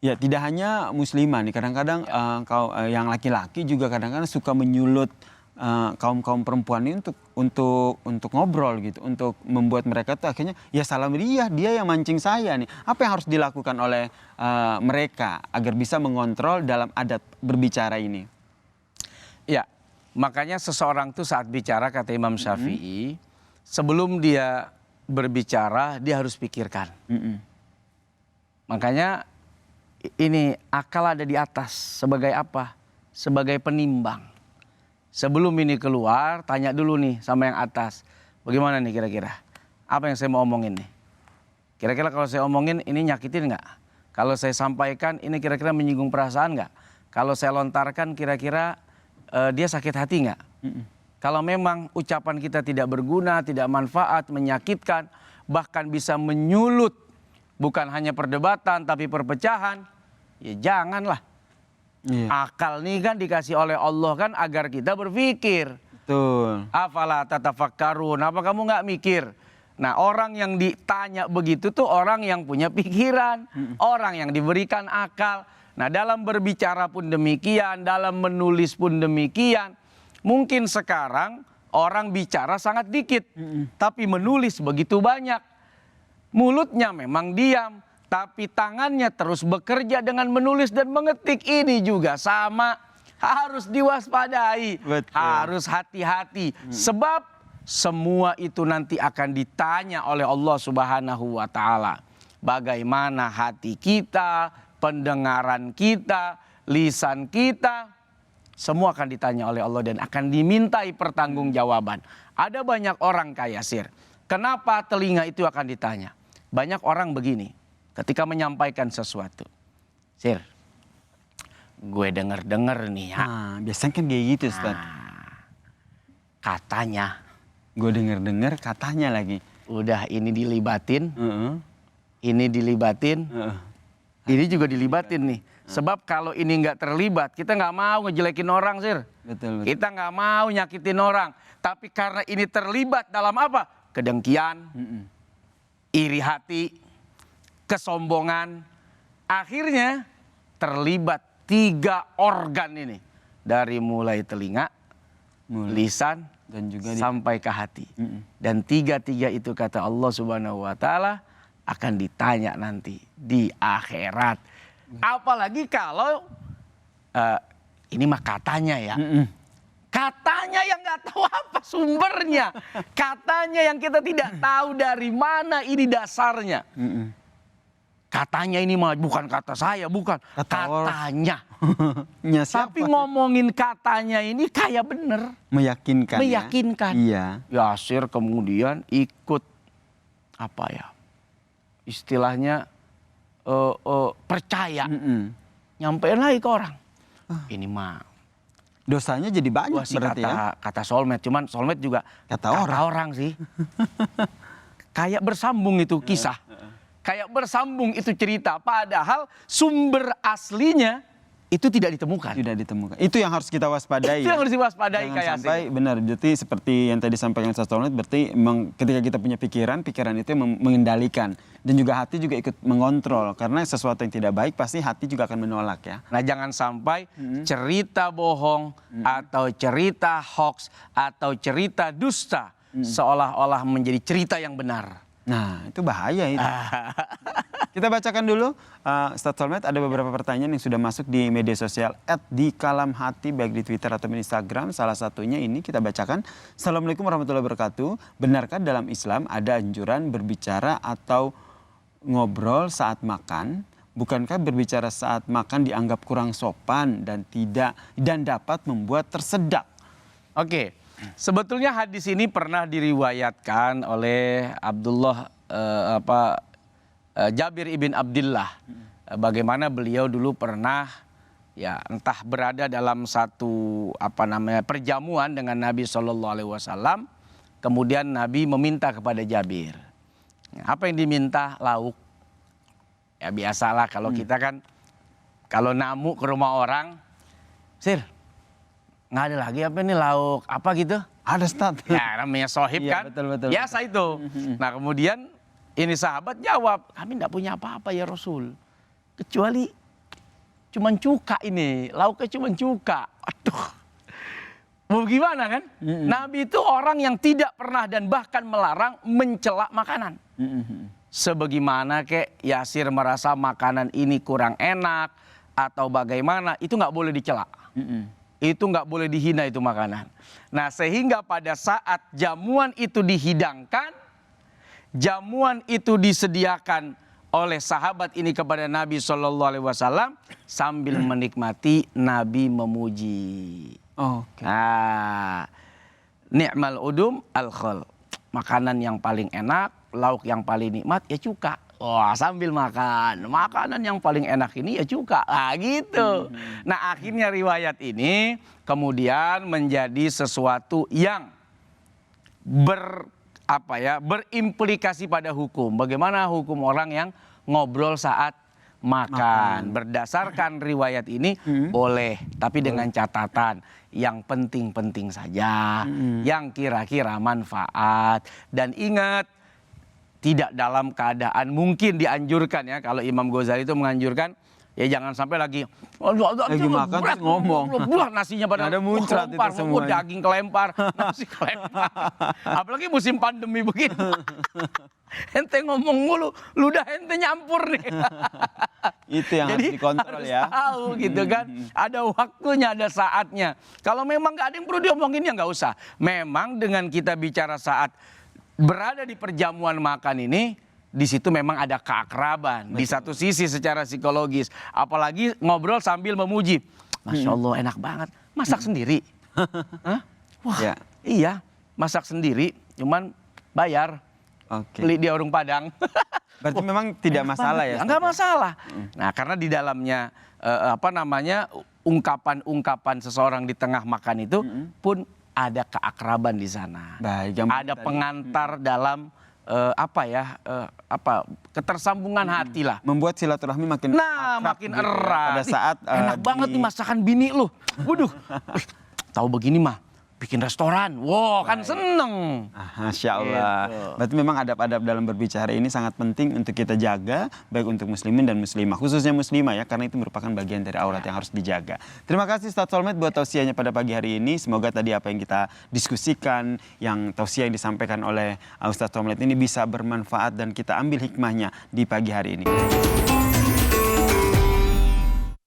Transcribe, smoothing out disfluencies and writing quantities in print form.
Ya, tidak hanya muslimah nih, kadang-kadang yang laki-laki juga kadang-kadang suka menyulut kaum perempuan ini untuk ngobrol gitu, untuk membuat mereka tuh akhirnya ya salah dia yang mancing saya nih. Apa yang harus dilakukan oleh mereka agar bisa mengontrol dalam adat berbicara ini? Ya, makanya seseorang tuh saat bicara kata Imam Syafi'i, sebelum dia berbicara dia harus pikirkan. Makanya ini akal ada di atas sebagai apa? Sebagai penimbang. Sebelum ini keluar, tanya dulu nih sama yang atas. Bagaimana nih kira-kira? Apa yang saya mau omongin nih? Kira-kira kalau saya omongin ini nyakitin nggak? Kalau saya sampaikan ini kira-kira menyinggung perasaan nggak? Kalau saya lontarkan kira-kira dia sakit hati nggak? Kalau memang ucapan kita tidak berguna, tidak manfaat, menyakitkan, bahkan bisa menyulut bukan hanya perdebatan tapi perpecahan, ya janganlah. Akal nih kan dikasih oleh Allah kan agar kita berpikir. Betul. Afala tatafakkarun, apa kamu nggak mikir? Nah, orang yang ditanya begitu tuh orang yang punya pikiran, orang yang diberikan akal. Nah, dalam berbicara pun demikian, dalam menulis pun demikian. Mungkin sekarang orang bicara sangat dikit, tapi menulis begitu banyak. Mulutnya memang diam, tapi tangannya terus bekerja dengan menulis dan mengetik. Ini juga sama, harus diwaspadai, Betul. harus hati-hati. Sebab semua itu nanti akan ditanya oleh Allah Subhanahu wa Ta'ala. Bagaimana hati kita, pendengaran kita, lisan kita, semua akan ditanya oleh Allah dan akan dimintai pertanggungjawaban. Ada banyak orang kaya Sir. Kenapa telinga itu akan ditanya? Banyak orang begini. Ketika menyampaikan sesuatu, Sir, gue denger nih ya. Biasanya kan kayak gitu, Ustaz. Katanya, Gue denger katanya lagi. udah ini dilibatin, ini dilibatin, ini juga dilibatin nih. Sebab kalau ini nggak terlibat, kita nggak mau ngejelekin orang, Sir. Betul. Kita nggak mau nyakitin orang. Tapi karena ini terlibat dalam apa? Kedengkian, iri hati, kesombongan, akhirnya terlibat 3 organ ini. Dari mulai telinga, lisan, dan juga sampai ke hati. Dan 3-3 itu kata Allah Subhanahu wa Ta'ala akan ditanya nanti di akhirat. Apalagi kalau ini mah katanya ya. Katanya yang nggak tahu apa sumbernya. Katanya yang kita tidak tahu dari mana ini dasarnya. Katanya ini mah bukan kata saya, bukan. Katanya. Tapi ngomongin katanya ini kayak bener. Meyakinkan. Meyakinkan. Ya? Iya. Yasir kemudian ikut apa ya? Istilahnya percaya. Nyampein lagi ke orang. Ini mah dosanya jadi banyak sih berarti kata soulmate, cuman soulmate juga kata orang sih. Kayak bersambung itu kisah. Kayak bersambung itu cerita, padahal sumber aslinya itu tidak ditemukan. Tidak ditemukan. Itu yang harus kita waspadai. Itu yang harus diwaspadai. Jangan sampai benar. Berarti seperti yang tadi sampaikan Ustaz Tauhid, berarti memang ketika kita punya pikiran itu yang mengendalikan. Dan juga hati juga ikut mengontrol. Karena sesuatu yang tidak baik pasti hati juga akan menolak ya. Nah, jangan sampai cerita bohong atau cerita hoax atau cerita dusta seolah-olah menjadi cerita yang benar. Nah, itu bahaya itu. Kita bacakan dulu, Ustaz Tauhid, ada beberapa pertanyaan yang sudah masuk di media sosial @dikalamhati, baik di Twitter atau Instagram. Salah satunya ini kita bacakan. Assalamualaikum warahmatullahi wabarakatuh. Benarkah dalam Islam ada anjuran berbicara atau ngobrol saat makan? Bukankah berbicara saat makan dianggap kurang sopan dan dapat membuat tersedak? Oke. Sebetulnya hadis ini pernah diriwayatkan oleh Jabir ibn Abdullah. Bagaimana beliau dulu pernah ya entah berada dalam satu perjamuan dengan Nabi SAW. Kemudian Nabi meminta kepada Jabir. Apa yang diminta? Lauk. Ya biasalah kalau kita kan kalau namu ke rumah orang, Sir, nggak ada lagi apa nih lauk apa gitu? Ada, Ustaz. Ya namanya sohib kan. Betul. Biasa itu. Nah kemudian ini sahabat jawab, kami tidak punya apa-apa ya Rasul. Kecuali cuman cuka ini, lauknya cuman cuka. Aduh. Mau gimana kan? Nabi itu orang yang tidak pernah dan bahkan melarang mencela makanan. Sebagaimana kayak Yasir merasa makanan ini kurang enak atau bagaimana, itu nggak boleh dicela. Itu nggak boleh dihina itu makanan. Nah sehingga pada saat jamuan itu dihidangkan, jamuan itu disediakan oleh sahabat ini kepada Nabi SAW, sambil menikmati Nabi memuji. Oke. Nah, ni'mal udum al-khol. Makanan yang paling enak, lauk yang paling nikmat ya cuka. Wah, sambil makan. Makanan yang paling enak ini ya cuka. Ah, gitu. Nah, akhirnya riwayat ini kemudian menjadi sesuatu yang berimplikasi pada hukum. Bagaimana hukum orang yang ngobrol saat makan. Berdasarkan riwayat ini boleh, tapi dengan catatan yang penting-penting saja, yang kira-kira manfaat. Dan ingat, tidak dalam keadaan, mungkin dianjurkan ya, kalau Imam Ghazali itu menganjurkan, ya jangan sampai lagi makan terus ngomong. Nasinya pada ada muncrat itu semuanya. Daging kelempar, nasi kelempar. Apalagi musim pandemi begini. Ente ngomong mulu, ludah ente nyampur nih. Itu yang Jadi harus dikontrol harus ya. tahu gitu kan. Ada waktunya, ada saatnya. Kalau memang nggak ada yang perlu diomongin ya nggak usah. Memang dengan kita bicara saat berada di perjamuan makan ini, di situ memang ada keakraban. Di satu sisi secara psikologis. Apalagi ngobrol sambil memuji. Masya Allah enak banget. Masak sendiri. Hah? Wah Ya. iya masak sendiri. Cuman bayar. Oke. Beli di warung Padang. Berarti memang tidak masalah ya? Enggak masalah. Nah karena di dalamnya ungkapan-ungkapan seseorang di tengah makan itu pun ada keakraban di sana. Baik, yang Ada tadi. pengantar dalam ketersambungan hati lah. Membuat silaturahmi makin Nah, akrab makin gitu ya. erat. Pada saat enak banget nih masakan bini lu. Waduh. Tahu begini mah bikin restoran. Wow, kan seneng. Masya Allah. Gitu. Berarti memang adab-adab dalam berbicara ini sangat penting untuk kita jaga, baik untuk muslimin dan muslimah. Khususnya muslimah ya, karena itu merupakan bagian dari aurat yang harus dijaga. Terima kasih Ustadz Solmed buat tausiahnya pada pagi hari ini. Semoga tadi apa yang kita diskusikan, yang tausiah yang disampaikan oleh Ustadz Solmed ini bisa bermanfaat dan kita ambil hikmahnya di pagi hari ini.